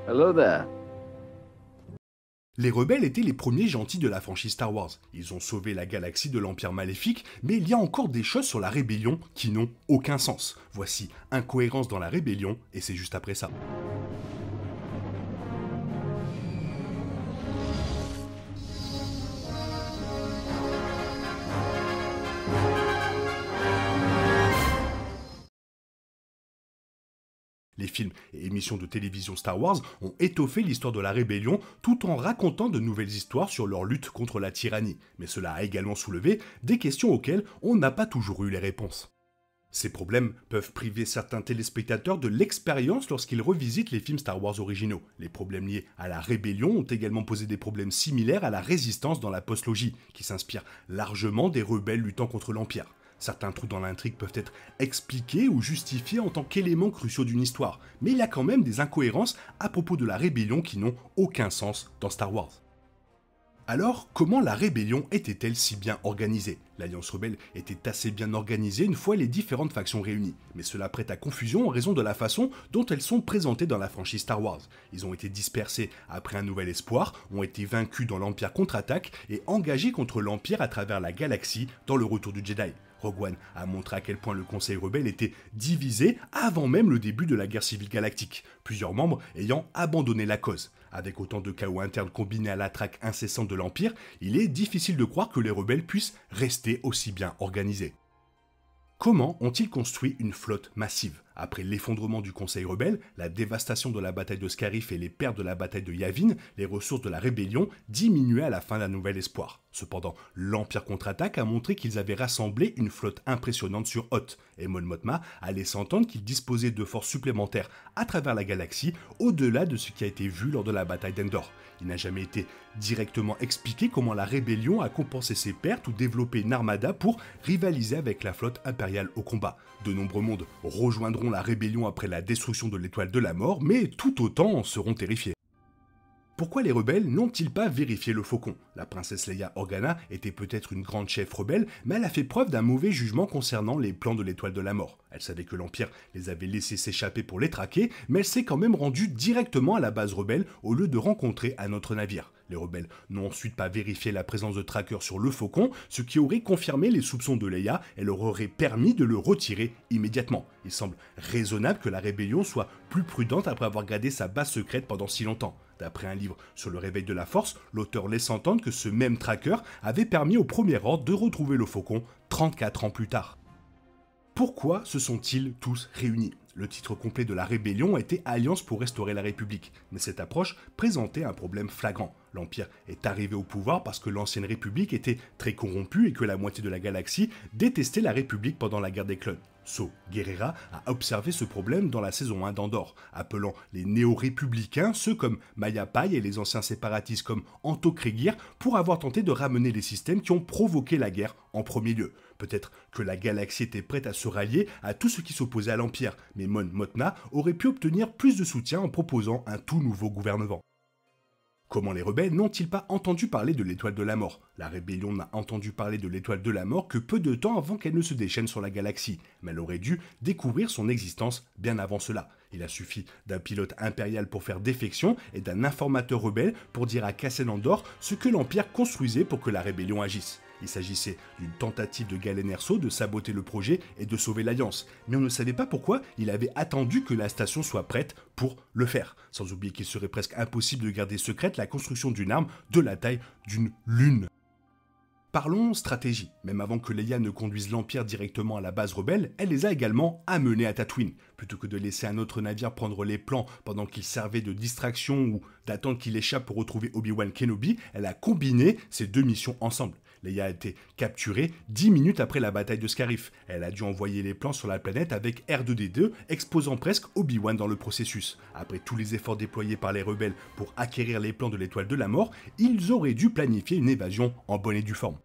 Hello there. Les rebelles étaient les premiers gentils de la franchise Star Wars. Ils ont sauvé la galaxie de l'Empire maléfique, mais il y a encore des choses sur la rébellion qui n'ont aucun sens. Voici Incohérence dans la rébellion, et c'est juste après ça. Les films et émissions de télévision Star Wars ont étoffé l'histoire de la rébellion tout en racontant de nouvelles histoires sur leur lutte contre la tyrannie. Mais cela a également soulevé des questions auxquelles on n'a pas toujours eu les réponses. Ces problèmes peuvent priver certains téléspectateurs de l'expérience lorsqu'ils revisitent les films Star Wars originaux. Les problèmes liés à la rébellion ont également posé des problèmes similaires à la résistance dans la post-logie, qui s'inspire largement des rebelles luttant contre l'Empire. Certains trous dans l'intrigue peuvent être expliqués ou justifiés en tant qu'éléments cruciaux d'une histoire, mais il y a quand même des incohérences à propos de la rébellion qui n'ont aucun sens dans Star Wars. Alors, comment la rébellion était-elle si bien organisée? L'Alliance rebelle était assez bien organisée une fois les différentes factions réunies, mais cela prête à confusion en raison de la façon dont elles sont présentées dans la franchise Star Wars. Ils ont été dispersés après un nouvel espoir, ont été vaincus dans l'Empire contre-attaque et engagés contre l'Empire à travers la galaxie dans le Retour du Jedi. Rogue One a montré à quel point le Conseil rebelle était divisé avant même le début de la guerre civile galactique, plusieurs membres ayant abandonné la cause. Avec autant de chaos interne combiné à la traque incessante de l'Empire, il est difficile de croire que les rebelles puissent rester aussi bien organisés. Comment ont-ils construit une flotte massive? Après l'effondrement du Conseil rebelle, la dévastation de la bataille de Scarif et les pertes de la bataille de Yavin, les ressources de la rébellion diminuaient à la fin d'un nouvel espoir. Cependant, l'Empire contre-attaque a montré qu'ils avaient rassemblé une flotte impressionnante sur Hoth, et Mon Mothma allait s'entendre qu'ils disposaient de forces supplémentaires à travers la galaxie, au-delà de ce qui a été vu lors de la bataille d'Endor. Il n'a jamais été directement expliqué comment la rébellion a compensé ses pertes ou développé une armada pour rivaliser avec la flotte impériale au combat. De nombreux mondes rejoindront la rébellion après la destruction de l'étoile de la mort, mais tout autant en seront terrifiés. Pourquoi les rebelles n'ont-ils pas vérifié le faucon? La princesse Leia Organa était peut-être une grande chef rebelle, mais elle a fait preuve d'un mauvais jugement concernant les plans de l'étoile de la mort. Elle savait que l'Empire les avait laissés s'échapper pour les traquer, mais elle s'est quand même rendue directement à la base rebelle au lieu de rencontrer un autre navire. Les rebelles n'ont ensuite pas vérifié la présence de trackers sur le faucon, ce qui aurait confirmé les soupçons de Leia et leur aurait permis de le retirer immédiatement. Il semble raisonnable que la rébellion soit plus prudente après avoir gardé sa base secrète pendant si longtemps. D'après un livre sur le réveil de la force, l'auteur laisse entendre que ce même tracker avait permis au Premier Ordre de retrouver le faucon 34 ans plus tard. Pourquoi se sont-ils tous réunis? Le titre complet de la rébellion était Alliance pour restaurer la République, mais cette approche présentait un problème flagrant. L'Empire est arrivé au pouvoir parce que l'ancienne République était très corrompue et que la moitié de la galaxie détestait la République pendant la guerre des clones. Saw Gerrera a observé ce problème dans la saison 1 d'Andor, appelant les néo-républicains, ceux comme Maya Pai et les anciens séparatistes comme Anto Kreegyr, pour avoir tenté de ramener les systèmes qui ont provoqué la guerre en premier lieu. Peut-être que la galaxie était prête à se rallier à tout ce qui s'opposait à l'Empire, mais Mon Mothma aurait pu obtenir plus de soutien en proposant un tout nouveau gouvernement. Comment les rebelles n'ont-ils pas entendu parler de l'étoile de la mort? La rébellion n'a entendu parler de l'étoile de la mort que peu de temps avant qu'elle ne se déchaîne sur la galaxie, mais elle aurait dû découvrir son existence bien avant cela. Il a suffi d'un pilote impérial pour faire défection et d'un informateur rebelle pour dire à Cassian Andor ce que l'Empire construisait pour que la rébellion agisse. Il s'agissait d'une tentative de Galen Erso de saboter le projet et de sauver l'Alliance, mais on ne savait pas pourquoi il avait attendu que la station soit prête pour le faire, sans oublier qu'il serait presque impossible de garder secrète la construction d'une arme de la taille d'une lune. Parlons stratégie. Même avant que Leia ne conduise l'Empire directement à la base rebelle, elle les a également amenés à Tatooine. Plutôt que de laisser un autre navire prendre les plans pendant qu'il servait de distraction ou d'attendre qu'il échappe pour retrouver Obi-Wan Kenobi, elle a combiné ces deux missions ensemble. Leia a été capturée 10 minutes après la bataille de Scarif. Elle a dû envoyer les plans sur la planète avec R2-D2, exposant presque Obi-Wan dans le processus. Après tous les efforts déployés par les rebelles pour acquérir les plans de l'étoile de la mort, ils auraient dû planifier une évasion en bonne et due forme.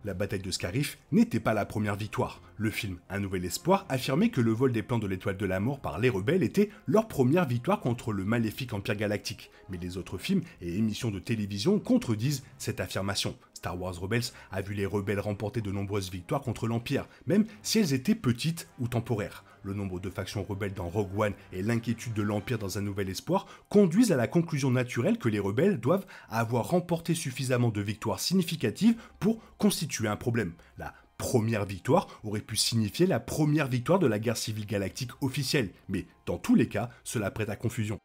La bataille de Scarif n'était pas la première victoire. Le film Un Nouvel Espoir affirmait que le vol des plans de l'étoile de la mort par les rebelles était leur première victoire contre le maléfique Empire Galactique. Mais les autres films et émissions de télévision contredisent cette affirmation. Star Wars Rebels a vu les rebelles remporter de nombreuses victoires contre l'Empire, même si elles étaient petites ou temporaires. Le nombre de factions rebelles dans Rogue One et l'inquiétude de l'Empire dans Un Nouvel Espoir conduisent à la conclusion naturelle que les rebelles doivent avoir remporté suffisamment de victoires significatives pour constituer un problème. La première victoire aurait pu signifier la première victoire de la guerre civile galactique officielle, mais dans tous les cas, cela prête à confusion.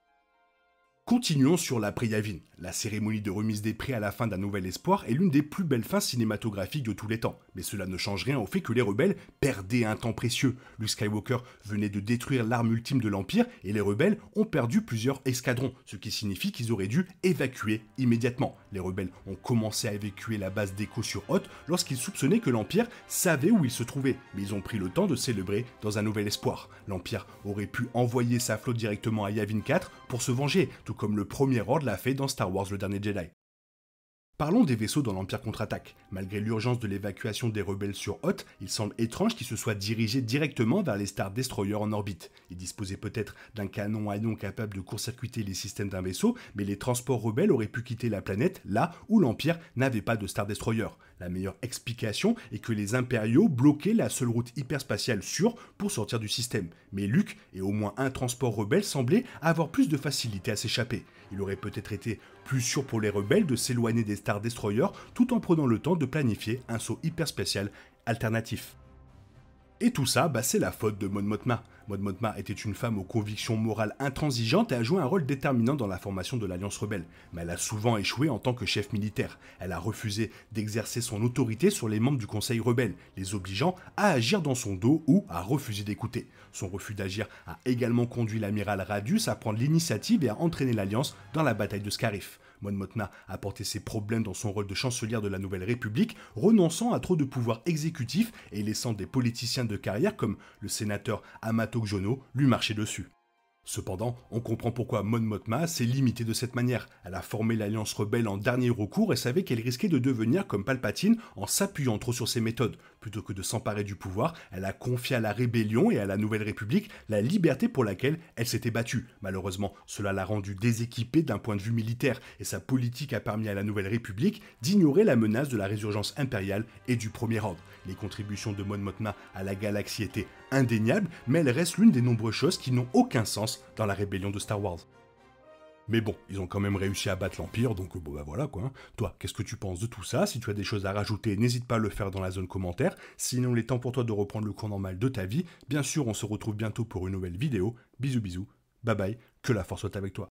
Continuons sur l'après Yavin. La cérémonie de remise des prix à la fin d'Un Nouvel Espoir est l'une des plus belles fins cinématographiques de tous les temps. Mais cela ne change rien au fait que les rebelles perdaient un temps précieux. Luke Skywalker venait de détruire l'arme ultime de l'Empire et les rebelles ont perdu plusieurs escadrons, ce qui signifie qu'ils auraient dû évacuer immédiatement. Les rebelles ont commencé à évacuer la base d'Echo sur Hoth lorsqu'ils soupçonnaient que l'Empire savait où il se trouvait, mais ils ont pris le temps de célébrer dans Un Nouvel Espoir. L'Empire aurait pu envoyer sa flotte directement à Yavin 4 pour se venger, tout comme le Premier Ordre l'a fait dans Star Wars Le Dernier Jedi. Parlons des vaisseaux dans l'Empire contre-attaque. Malgré l'urgence de l'évacuation des rebelles sur Hoth, il semble étrange qu'ils se soient dirigés directement vers les Star Destroyers en orbite. Ils disposaient peut-être d'un canon à ion capable de court-circuiter les systèmes d'un vaisseau, mais les transports rebelles auraient pu quitter la planète là où l'Empire n'avait pas de Star Destroyer. La meilleure explication est que les impériaux bloquaient la seule route hyperspatiale sûre pour sortir du système. Mais Luke et au moins un transport rebelle semblaient avoir plus de facilité à s'échapper. Il aurait peut-être été plus sûr pour les rebelles de s'éloigner des Star Destroyers tout en prenant le temps de planifier un saut hyperspatial alternatif. Et tout ça, c'est la faute de Mon Mothma. Mon Mothma était une femme aux convictions morales intransigeantes et a joué un rôle déterminant dans la formation de l'Alliance rebelle. Mais elle a souvent échoué en tant que chef militaire. Elle a refusé d'exercer son autorité sur les membres du Conseil rebelle, les obligeant à agir dans son dos ou à refuser d'écouter. Son refus d'agir a également conduit l'amiral Radius à prendre l'initiative et à entraîner l'Alliance dans la bataille de Scarif. Mon Mothma a porté ses problèmes dans son rôle de chancelière de la Nouvelle République, renonçant à trop de pouvoir exécutif et laissant des politiciens de carrière comme le sénateur Amato Gjono lui marcher dessus. Cependant, on comprend pourquoi Mon Mothma s'est limitée de cette manière. Elle a formé l'Alliance rebelle en dernier recours et savait qu'elle risquait de devenir comme Palpatine en s'appuyant trop sur ses méthodes. Plutôt que de s'emparer du pouvoir, elle a confié à la rébellion et à la Nouvelle République la liberté pour laquelle elle s'était battue. Malheureusement, cela l'a rendue déséquipée d'un point de vue militaire et sa politique a permis à la Nouvelle République d'ignorer la menace de la résurgence impériale et du Premier Ordre. Les contributions de Mon Mothma à la galaxie étaient indéniables, mais elle reste l'une des nombreuses choses qui n'ont aucun sens dans la rébellion de Star Wars. Mais bon, ils ont quand même réussi à battre l'Empire, donc voilà quoi. Toi, qu'est-ce que tu penses de tout ça? Si tu as des choses à rajouter, n'hésite pas à le faire dans la zone commentaire. Sinon, il est temps pour toi de reprendre le cours normal de ta vie. Bien sûr, on se retrouve bientôt pour une nouvelle vidéo. Bisous bisous, bye bye, que la force soit avec toi.